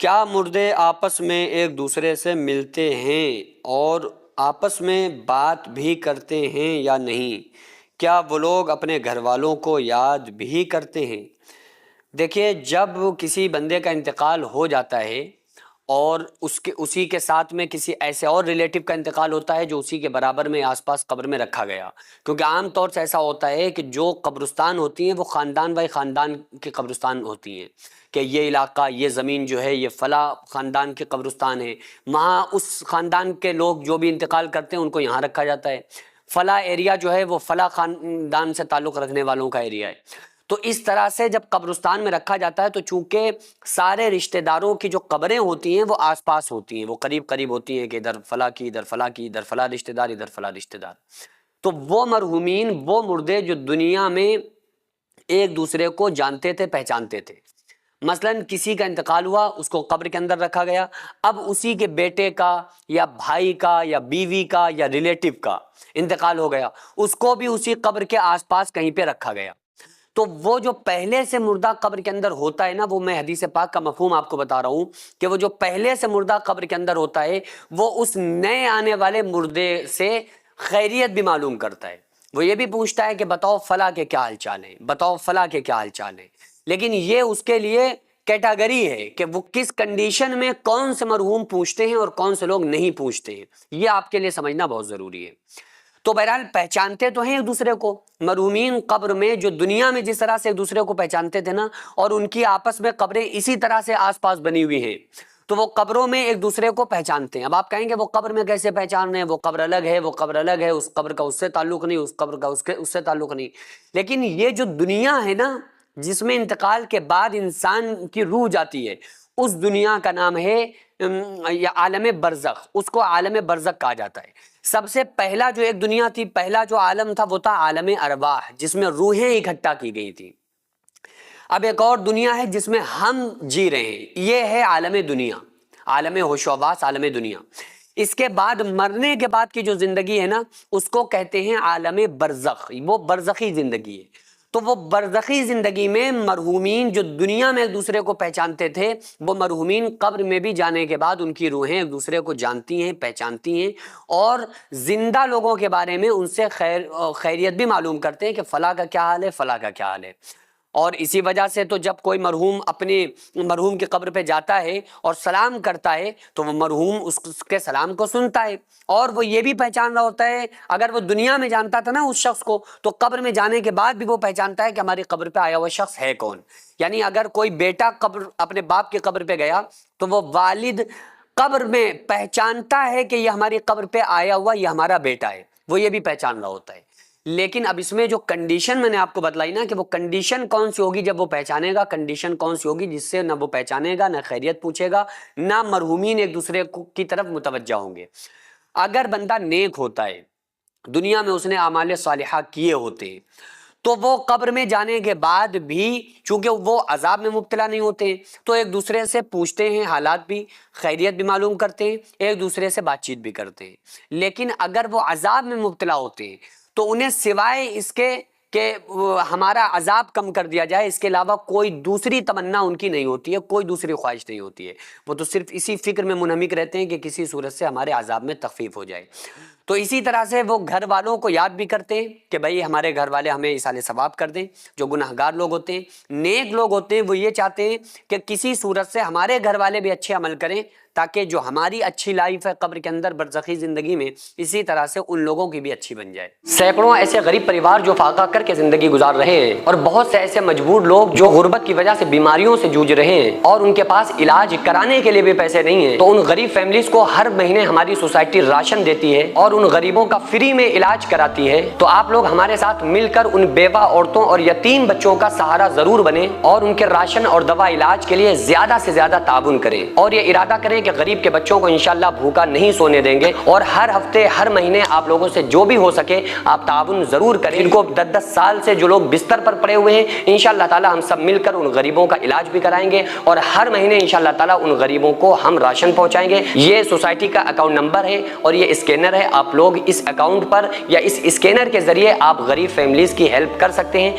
کیا مردے آپس میں ایک دوسرے سے ملتے ہیں اور آپس میں بات بھی کرتے ہیں یا نہیں؟ کیا وہ لوگ اپنے گھر والوں کو یاد بھی کرتے ہیں؟ دیکھیے، جب کسی بندے کا انتقال ہو جاتا ہے اور اسی کے ساتھ میں کسی ایسے اور ریلیٹو کا انتقال ہوتا ہے جو اسی کے برابر میں آس پاس قبر میں رکھا گیا، کیونکہ عام طور سے ایسا ہوتا ہے کہ جو قبرستان ہوتی ہیں وہ خاندان بائی خاندان کی قبرستان ہوتی ہیں، کہ یہ علاقہ، یہ زمین جو ہے یہ فلاں خاندان کی قبرستان ہے، وہاں اس خاندان کے لوگ جو بھی انتقال کرتے ہیں ان کو یہاں رکھا جاتا ہے، فلاں ایریا جو ہے وہ فلاں خاندان سے تعلق رکھنے والوں کا ایریا ہے۔ تو اس طرح سے جب قبرستان میں رکھا جاتا ہے تو چونکہ سارے رشتہ داروں کی جو قبریں ہوتی ہیں وہ آس پاس ہوتی ہیں، وہ قریب قریب ہوتی ہیں، کہ ادھر فلاں کی، ادھر فلاں کی، ادھر فلاں رشتہ دار، ادھر فلاں رشتہ دار۔ تو وہ مرحومین، وہ مردے جو دنیا میں ایک دوسرے کو جانتے تھے، پہچانتے تھے، مثلا کسی کا انتقال ہوا، اس کو قبر کے اندر رکھا گیا، اب اسی کے بیٹے کا یا بھائی کا یا بیوی کا یا ریلیٹو کا انتقال ہو گیا، اس کو بھی اسی قبر کے آس پاس کہیں پہ رکھا گیا۔ تو وہ جو پہلے سے مردہ قبر کے اندر ہوتا ہے نا، وہ میں حدیث پاک کا مفہوم آپ کو بتا رہا ہوں کہ وہ جو پہلے سے مردہ قبر کے اندر ہوتا ہے وہ اس نئے آنے والے مردے سے خیریت بھی معلوم کرتا ہے، وہ یہ بھی پوچھتا ہے کہ بتاؤ فلاں کے کیا حال چال ہیں، بتاؤ فلاں کے کیا حال چال ہیں، لیکن یہ اس کے لیے کیٹاگری ہے کہ وہ کس کنڈیشن میں کون سے مرحوم پوچھتے ہیں اور کون سے لوگ نہیں پوچھتے ہیں، یہ آپ کے لیے سمجھنا بہت ضروری ہے۔ تو بہرحال پہچانتے تو ہیں ایک دوسرے کو، مرحومین قبر میں جو دنیا میں جس طرح سے ایک دوسرے کو پہچانتے تھے نا، اور ان کی آپس میں قبریں اسی طرح سے آس پاس بنی ہوئی ہیں، تو وہ قبروں میں ایک دوسرے کو پہچانتے ہیں۔ اب آپ کہیں گے وہ قبر میں کیسے پہچان رہے ہیں، وہ قبر الگ ہے، وہ قبر الگ ہے، اس قبر کا اس سے تعلق نہیں، اس قبر کا اس سے تعلق نہیں، لیکن یہ جو دنیا ہے نا جس میں انتقال کے بعد انسان کی روح جاتی ہے، اس دنیا کا نام ہے یا عالم برزخ، اس کو عالم برزخ کہا جاتا ہے۔ سب سے پہلا جو ایک دنیا تھی، پہلا جو عالم تھا وہ تھا عالم ارواح، جس میں روحیں اکٹھا کی گئی تھی۔ اب ایک اور دنیا ہے جس میں ہم جی رہے ہیں، یہ ہے عالم دنیا، عالم ہوش و حواس، عالم دنیا۔ اس کے بعد مرنے کے بعد کی جو زندگی ہے نا، اس کو کہتے ہیں عالم برزخ، وہ برزخی زندگی ہے۔ تو وہ برزخی زندگی میں مرحومین جو دنیا میں ایک دوسرے کو پہچانتے تھے، وہ مرحومین قبر میں بھی جانے کے بعد ان کی روحیں ایک دوسرے کو جانتی ہیں، پہچانتی ہیں، اور زندہ لوگوں کے بارے میں ان سے خیریت بھی معلوم کرتے ہیں کہ فلاں کا کیا حال ہے، فلاں کا کیا حال ہے۔ اور اسی وجہ سے تو جب کوئی مرحوم اپنے مرحوم کی قبر پہ جاتا ہے اور سلام کرتا ہے تو وہ مرحوم اس کے سلام کو سنتا ہے، اور وہ یہ بھی پہچان رہا ہوتا ہے، اگر وہ دنیا میں جانتا تھا نا اس شخص کو، تو قبر میں جانے کے بعد بھی وہ پہچانتا ہے کہ ہماری قبر پہ آیا ہوا شخص ہے کون۔ یعنی اگر کوئی بیٹا اپنے باپ کی قبر پہ گیا تو وہ والد قبر میں پہچانتا ہے کہ یہ ہماری قبر پہ آیا ہوا یہ ہمارا بیٹا ہے، وہ یہ بھی پہچان رہا ہوتا ہے۔ لیکن اب اس میں جو کنڈیشن میں نے آپ کو بتلائی نا، کہ وہ کنڈیشن کون سی ہوگی جب وہ پہچانے گا، کنڈیشن کون سی ہوگی جس سے نہ وہ پہچانے گا، نہ خیریت پوچھے گا، نہ مرحومین ایک دوسرے کی طرف متوجہ ہوں گے۔ اگر بندہ نیک ہوتا ہے، دنیا میں اس نے اعمال صالحہ کیے ہوتے ہیں، تو وہ قبر میں جانے کے بعد بھی چونکہ وہ عذاب میں مبتلا نہیں ہوتے، تو ایک دوسرے سے پوچھتے ہیں، حالات بھی، خیریت بھی معلوم کرتے ہیں، ایک دوسرے سے بات چیت بھی کرتے ہیں۔ لیکن اگر وہ عذاب میں مبتلا ہوتے ہیں تو انہیں سوائے اس کے کہ ہمارا عذاب کم کر دیا جائے، اس کے علاوہ کوئی دوسری تمنا ان کی نہیں ہوتی ہے، کوئی دوسری خواہش نہیں ہوتی ہے، وہ تو صرف اسی فکر میں منہمک رہتے ہیں کہ کسی صورت سے ہمارے عذاب میں تخفیف ہو جائے۔ تو اسی طرح سے وہ گھر والوں کو یاد بھی کرتے ہیں کہ بھائی ہمارے گھر والے ہمیں ایصال ثواب کر دیں۔ جو گناہگار لوگ ہوتے ہیں، نیک لوگ ہوتے ہیں، وہ یہ چاہتے ہیں کہ کسی صورت سے ہمارے گھر والے بھی اچھے عمل کریں، تاکہ جو ہماری اچھی لائف ہے قبر کے اندر برزخی زندگی میں، اسی طرح سے ان لوگوں کی بھی اچھی بن جائے۔ سینکڑوں ایسے غریب پریوار جو فاقہ کر کے زندگی گزار رہے ہیں، اور بہت سے ایسے مجبور لوگ جو غربت کی وجہ سے بیماریوں سے جوجھ رہے ہیں اور ان کے پاس علاج کرانے کے لیے بھی پیسے نہیں ہیں، تو ان غریب فیملیز کو ہر مہینے ہماری سوسائٹی راشن دیتی ہے اور ان غریبوں کا فری میں علاج کراتی ہے۔ تو آپ لوگ ہمارے ساتھ مل کر ان بیوہ عورتوں اور یتیم بچوں کا سہارا ضرور بنیں، اور ان کے راشن اور دوا علاج کے لیے زیادہ سے زیادہ تعاون کریں، اور یہ ارادہ کریں کہ غریب کے بچوں کو انشاءاللہ بھوکا نہیں سونے دیں گے، اور ہر ہفتے ہر مہینے آپ لوگوں سے جو بھی ہو سکے آپ تعاون ضرور کریں۔ ان کو 10 سال سے جو لوگ بستر پر پڑے ہوئے ہیں، انشاءاللہ تعالی ہم سب مل کر ان غریبوں کا علاج بھی کرائیں گے، اور ہر مہینے انشاءاللہ تعالی ان غریبوں کو ہم راشن پہنچائیں گے۔ یہ سوسائٹی کا اکاؤنٹ نمبر ہے اور یہ اسکینر ہے، آپ لوگ اس اکاؤنٹ پر یا اس اسکینر کے ذریعے آپ غریب فیملیز کی ہیلپ کر سکتے ہیں۔